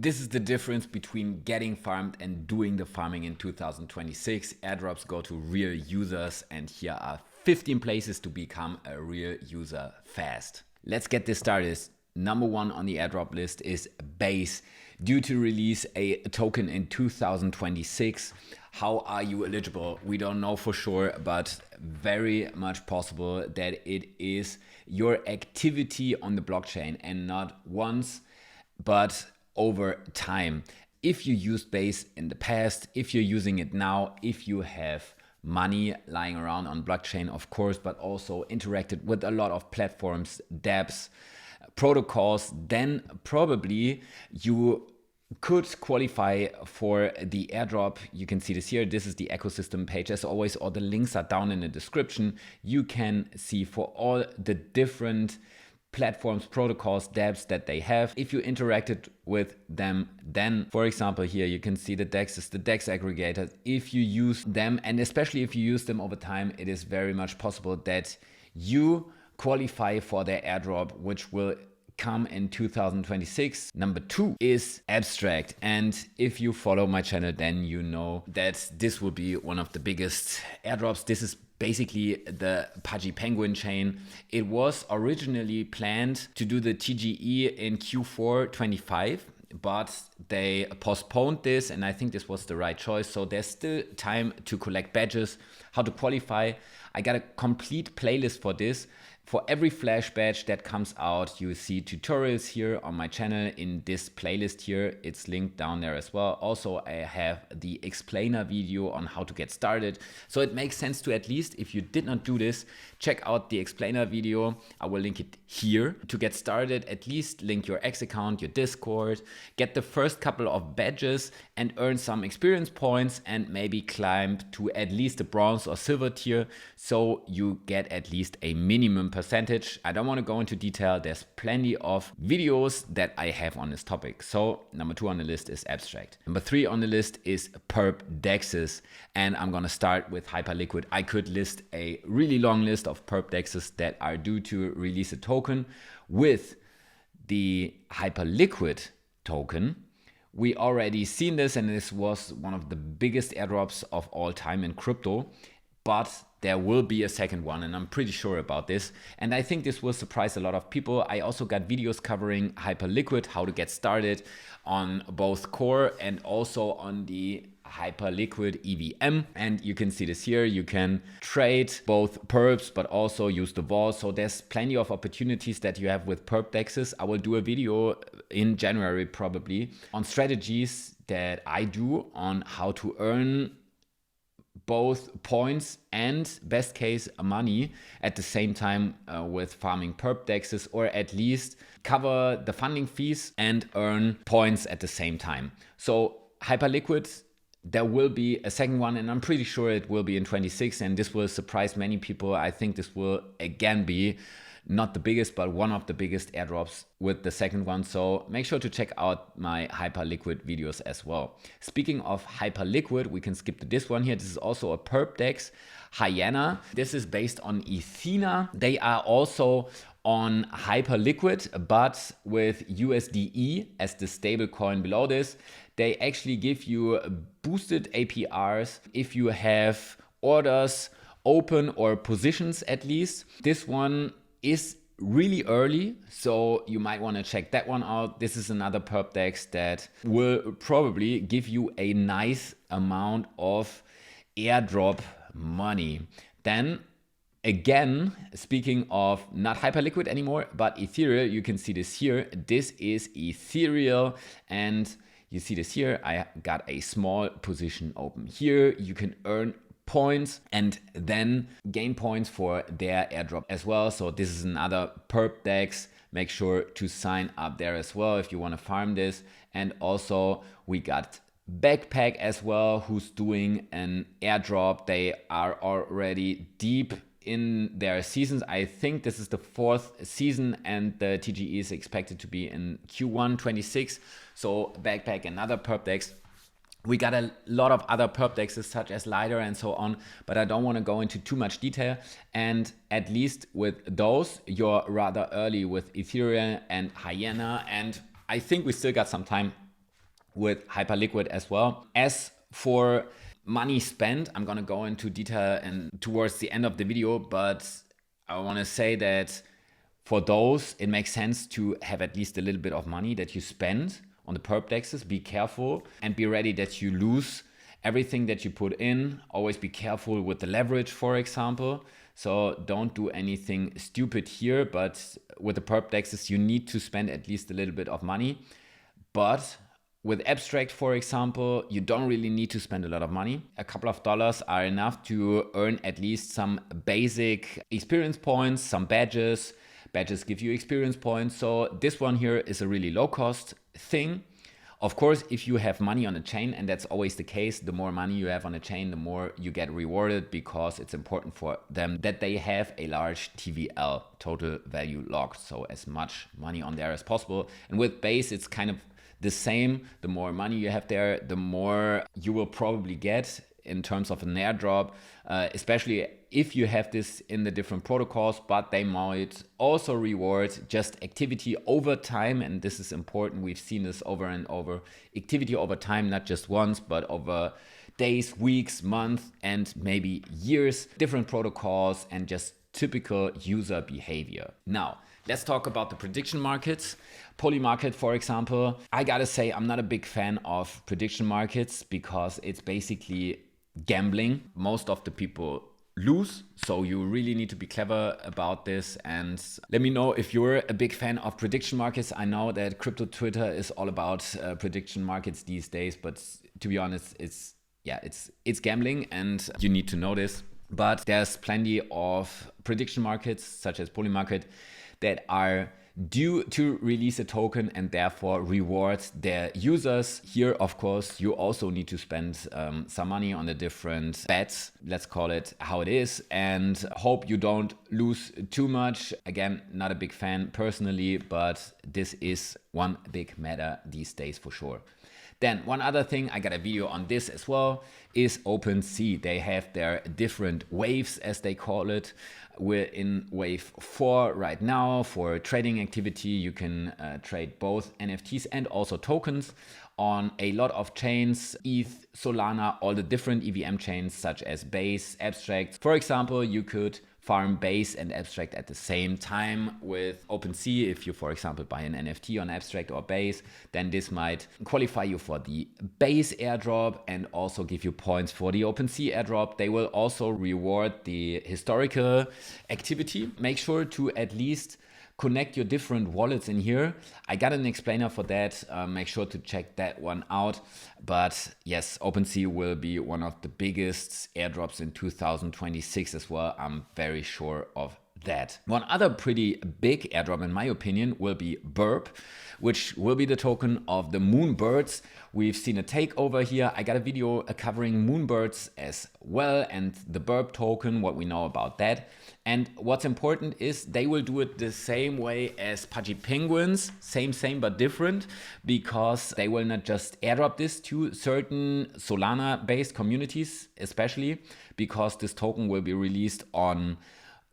This is the difference between getting farmed and doing the farming in 2026. Airdrops go to real users, and here are 15 places to become a real user fast. Let's get this started. Number one on the airdrop list is Base, due to release a token in 2026. How are you eligible? We don't know for sure, but very much possible that it is your activity on the blockchain, and not once, but over time. If you used Base in the past, if you're using it now, if you have money lying around on blockchain, of course, but also interacted with a lot of platforms, dApps, protocols, then probably you could qualify for the airdrop. You can see this here. This is the ecosystem page. As always, all the links are down in the description. You can see for all the different platforms, protocols, dApps that they have. If you interacted with them, then for example here you can see the DEXes, the DEX aggregators. If you use them, and especially if you use them over time, it is very much possible that you qualify for their airdrop, which will come in 2026. Number two is Abstract, and if you follow my channel, then you know that this will be one of the biggest airdrops. This is basically the Pudgy Penguin chain. It was originally planned to do the TGE in Q4 25, but they postponed this, and I think this was the right choice. So there's still time to collect badges, how to qualify. I got a complete playlist for this. For every flash badge that comes out, you see tutorials here on my channel in this playlist here. It's linked down there as well. Also, I have the explainer video on how to get started. So it makes sense to, at least if you did not do this, check out the explainer video. I will link it here. To get started, at least link your X account, your Discord, get the first couple of badges and earn some experience points, and maybe climb to at least the bronze or silver tier, so you get at least a minimum percentage. I don't want to go into detail. There's plenty of videos that I have on this topic. So number two on the list is Abstract. Number three on the list is Perp DEXes, and I'm going to start with Hyperliquid. I could list a really long list of Perp DEXes that are due to release a token. With the Hyperliquid token, we already seen this, and this was one of the biggest airdrops of all time in crypto. But there will be a second one, and I'm pretty sure about this. And I think this will surprise a lot of people. I also got videos covering Hyperliquid, how to get started on both core and also on the Hyperliquid EVM. And you can see this here. You can trade both perps, but also use the vault. So there's plenty of opportunities that you have with perp DEXes. I will do a video in January probably on strategies that I do on how to earn both points and best case money at the same time with farming perp DEXes, or at least cover the funding fees and earn points at the same time. So Hyperliquid, there will be a second one, and I'm pretty sure it will be in 26, and this will surprise many people. I think this will again be not the biggest, but one of the biggest airdrops with the second one. So make sure to check out my Hyperliquid videos as well. Speaking of Hyperliquid, we can skip to this one here. This is also a perp DEX, HyENA. This is based on HyENA. They are also on Hyperliquid, but with USDE as the stable coin below this. They actually give you boosted APRs if you have orders open or positions at least. This one is really early, so you might want to check that one out. This is another perp DEX that will probably give you a nice amount of airdrop money. Then again, speaking of not Hyperliquid anymore, but Ethereal, you can see this here. This is Ethereal, and you see this here. I got a small position open here. You can earn points and then gain points for their airdrop as well. So this is another perp DEX. Make sure to sign up there as well if you want to farm this. And also we got Backpack as well, who's doing an airdrop. They are already deep in their seasons. I think this is the 4th season, and the TGE is expected to be in Q1 26. So Backpack, another perp DEX. We got a lot of other perp DEXes such as Lighter and so on, but I don't want to go into too much detail. And at least with those, you're rather early with Ethereal and HyENA. And I think we still got some time with Hyperliquid as well. As for money spent, I'm gonna go into detail and towards the end of the video, but I wanna say that for those, it makes sense to have at least a little bit of money that you spend on the Perp DEXes. Be careful and be ready that you lose everything that you put in. Always be careful with the leverage, for example. So don't do anything stupid here, but with the Perp DEXes, you need to spend at least a little bit of money. But with Abstract, for example, you don't really need to spend a lot of money. A couple of dollars are enough to earn at least some basic experience points, some badges. Badges give you experience points. So this one here is a really low cost thing. Of course, if you have money on a chain, and that's always the case, the more money you have on a chain, the more you get rewarded, because it's important for them that they have a large TVL, total value locked. So as much money on there as possible. And with Base, it's kind of the same. The more money you have there, the more you will probably get in terms of an airdrop, especially if you have this in the different protocols, but they might also reward just activity over time. And this is important. We've seen this over and over. Activity over time, not just once, but over days, weeks, months, and maybe years, different protocols, and just typical user behavior. Now, let's talk about the prediction markets. Polymarket, for example. I gotta say, I'm not a big fan of prediction markets because it's basically gambling. Most of the people lose, so you really need to be clever about this. And let me know if you're a big fan of prediction markets. I know that crypto Twitter is all about prediction markets these days, but to be honest, it's gambling, and you need to know this. But there's plenty of prediction markets such as Polymarket that are due to release a token and therefore reward their users. Here, of course, you also need to spend some money on the different bets, let's call it how it is, and hope you don't lose too much. Again, not a big fan personally, but this is one big matter these days for sure. Then one other thing, I got a video on this as well, is OpenSea. They have their different waves, as they call it. We're in wave 4 right now. For trading activity, you can trade both NFTs and also tokens on a lot of chains, ETH, Solana, all the different EVM chains such as Base, Abstract. For example, you could farm Base and Abstract at the same time with OpenSea. If you, for example, buy an NFT on Abstract or Base, then this might qualify you for the Base airdrop and also give you points for the OpenSea airdrop. They will also reward the historical activity. Make sure to at least connect your different wallets in here. I got an explainer for that. Make sure to check that one out. But yes, OpenSea will be one of the biggest airdrops in 2026 as well. I'm very sure of that. One other pretty big airdrop, in my opinion, will be BIRB, which will be the token of the Moonbirds. We've seen a takeover here. I got a video covering Moonbirds as well and the BIRB token, what we know about that. And what's important is they will do it the same way as Pudgy Penguins, same but different, because they will not just airdrop this to certain Solana-based communities, especially because this token will be released on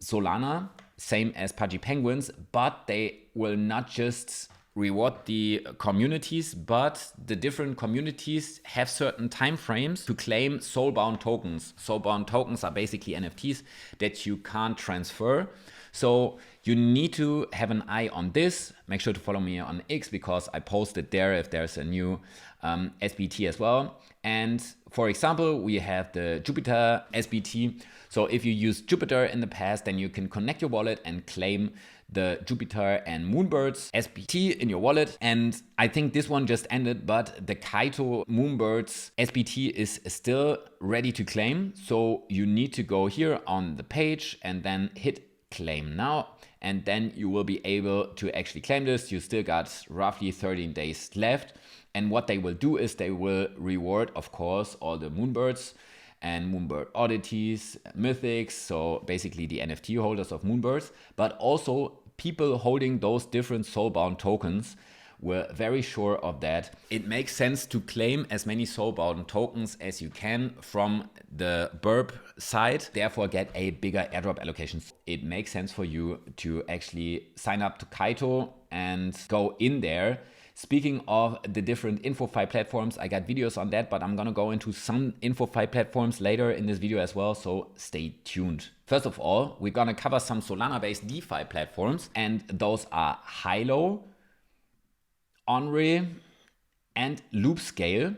Solana, same as Pudgy Penguins, but they will not just reward the communities, but the different communities have certain time frames to claim soulbound tokens. Soulbound tokens are basically NFTs that you can't transfer. So you need to have an eye on this. Make sure to follow me on X because I posted there if there's a new SBT as well. And for example, we have the Jupiter SBT. So if you use Jupiter in the past, then you can connect your wallet and claim the Jupiter and Moonbirds SBT in your wallet. And I think this one just ended, but the Kaito Moonbirds SBT is still ready to claim. So you need to go here on the page and then hit claim now. And then you will be able to actually claim this. You still got roughly 13 days left. And what they will do is they will reward, of course, all the Moonbirds and Moonbird oddities, mythics, so basically the NFT holders of Moonbirds, but also people holding those different soulbound tokens. We're very sure of that. It makes sense to claim as many soulbound tokens as you can from the BIRB side, therefore get a bigger airdrop allocation. It makes sense for you to actually sign up to Kaito and go in there, Speaking of the different InfoFi platforms, I got videos on that, but I'm gonna go into some InfoFi platforms later in this video as well, so stay tuned. First of all, we're gonna cover some Solana-based DeFi platforms, and those are Hylo, OnRe, and Loopscale.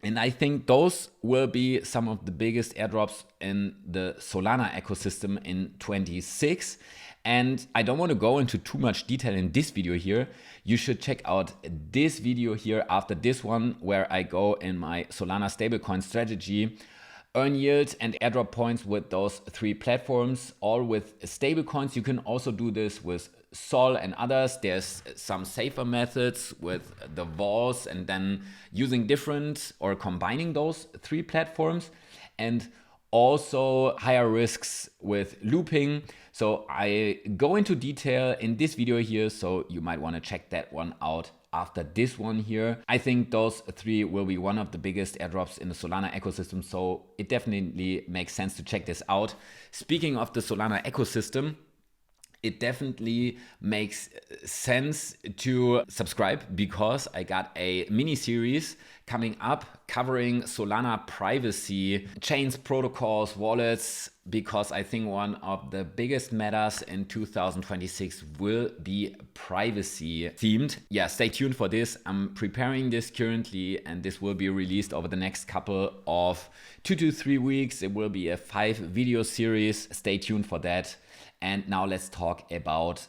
And I think those will be some of the biggest airdrops in the Solana ecosystem in 26. And I don't want to go into too much detail in this video here. You should check out this video here after this one, where I go in my Solana stablecoin strategy, earn yield and airdrop points with those 3 platforms, all with stablecoins. You can also do this with Sol and others. There's some safer methods with the Vols and then using different or combining those 3 platforms, and also higher risks with looping. So I go into detail in this video here, so you might want to check that one out after this one here. I think those 3 will be one of the biggest airdrops in the Solana ecosystem, so it definitely makes sense to check this out. Speaking of the Solana ecosystem, it definitely makes sense to subscribe, because I got a mini series coming up covering Solana privacy, chains, protocols, wallets, because I think one of the biggest matters in 2026 will be privacy themed. Yeah, stay tuned for this. I'm preparing this currently, and this will be released over the next couple of 2 to 3 weeks. It will be a 5 video series. Stay tuned for that. And now let's talk about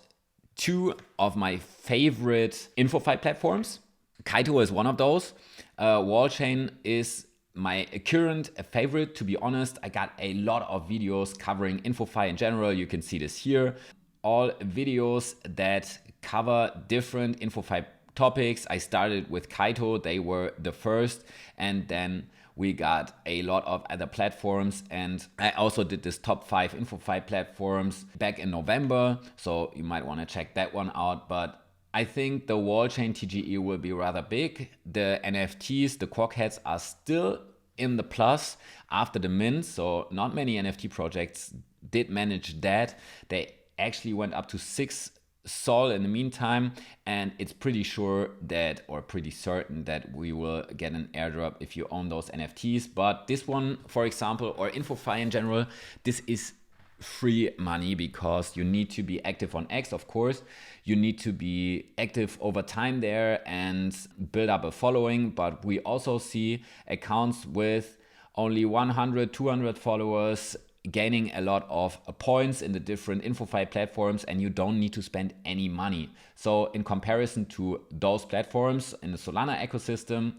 2 of my favorite InfoFi platforms. Kaito is one of those. Wallchain is my current favorite, to be honest. I got a lot of videos covering InfoFi in general. You can see this here. All videos that cover different InfoFi topics. I started with Kaito. They were the first, and then we got a lot of other platforms, and I also did this top 5 InfoFi platforms back in November, so you might want to check that one out. But I think the Wallchain TGE will be rather big. The NFTs, the Quack heads, are still in the plus after the mint, so not many NFT projects did manage that. They actually went up to 6 Sol in the meantime, and it's pretty sure that, or pretty certain that, we will get an airdrop if you own those NFTs. But this one, for example, or InfoFi in general, this is free money, because you need to be active on X, of course. You need to be active over time there and build up a following. But we also see accounts with only 100, 200 followers gaining a lot of points in the different InfoFi platforms, and you don't need to spend any money. So in comparison to those platforms in the Solana ecosystem,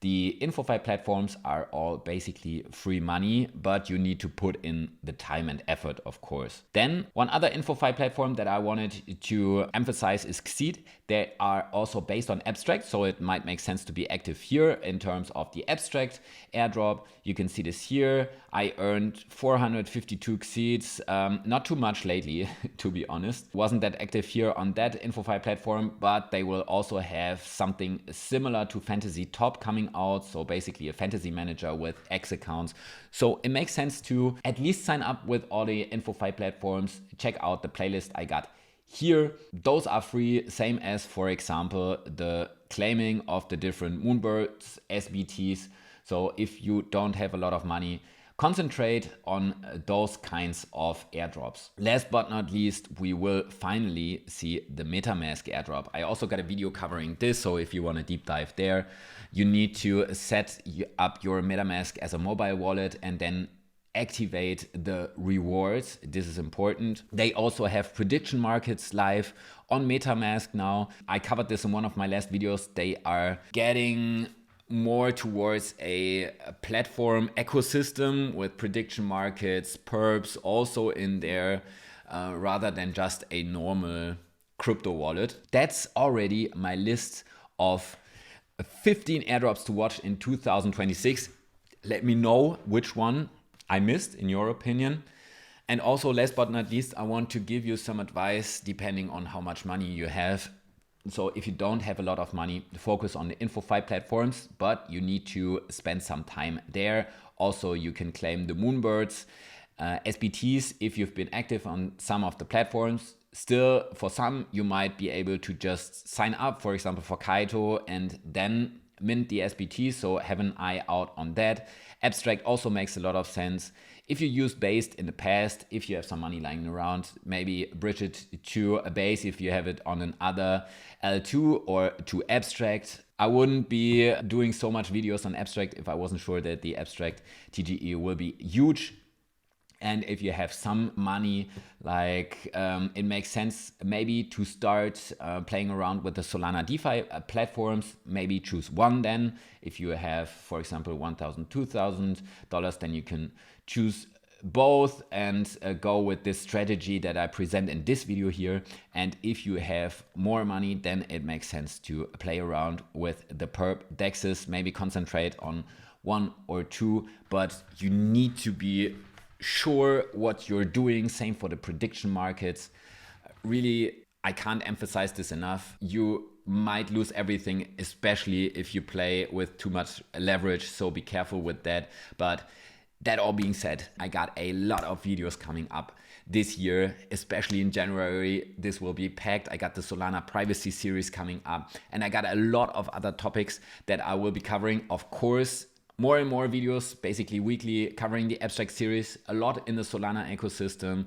the InfoFi platforms are all basically free money, but you need to put in the time and effort, of course. Then one other InfoFi platform that I wanted to emphasize is Xeet. They are also based on abstract, so it might make sense to be active here in terms of the abstract airdrop. You can see this here. I earned 452 Xeets, not too much lately, to be honest. Wasn't that active here on that InfoFi platform, but they will also have something similar to Fantasy Top coming out. So basically a fantasy manager with X accounts. So it makes sense to at least sign up with all the InfoFi platforms. Check out the playlist I got here. Those are free, same as, for example, the claiming of the different Moonbirds, SBTs. So if you don't have a lot of money, concentrate on those kinds of airdrops. Last but not least, we will finally see the MetaMask airdrop. I also got a video covering this, so if you want to deep dive there, you need to set up your MetaMask as a mobile wallet and then activate the rewards. This is important. They also have prediction markets live on MetaMask now. I covered this in one of my last videos. They are getting more towards a platform ecosystem with prediction markets, perps also in there, rather than just a normal crypto wallet. That's already my list of 15 airdrops to watch in 2026. Let me know which one I missed in your opinion. And also, last but not least, I want to give you some advice depending on how much money you have. So if you don't have a lot of money, focus on the InfoFi platforms, but you need to spend some time there. Also, you can claim the Moonbirds, SBTs if you've been active on some of the platforms. Still, for some, you might be able to just sign up, for example, for Kaito and then mint the SBT, so have an eye out on that. Abstract also makes a lot of sense. If you used Based in the past, if you have some money lying around, maybe bridge it to a Base if you have it on another L2 or to Abstract. I wouldn't be doing so much videos on Abstract if I wasn't sure that the Abstract TGE will be huge. And if you have some money, like it makes sense maybe to start playing around with the Solana DeFi platforms. Maybe choose one then. If you have, for example, $1,000, $2,000, then you can choose both and go with this strategy that I present in this video here. And if you have more money, then it makes sense to play around with the Perp DEXes, maybe concentrate on one or two, but you need to be sure what you're doing. Same for the prediction markets. Really, I can't emphasize this enough. You might lose everything, especially if you play with too much leverage, so be careful with that. But that all being said, I got a lot of videos coming up this year, especially in January. This will be packed. I got the Solana privacy series coming up, and I got a lot of other topics that I will be covering. Of course, more and more videos, basically weekly, covering the Abstract series, a lot in the Solana ecosystem,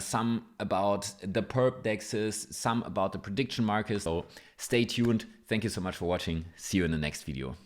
some about the Perp DEXes, some about the prediction markets. So stay tuned. Thank you so much for watching. See you in the next video.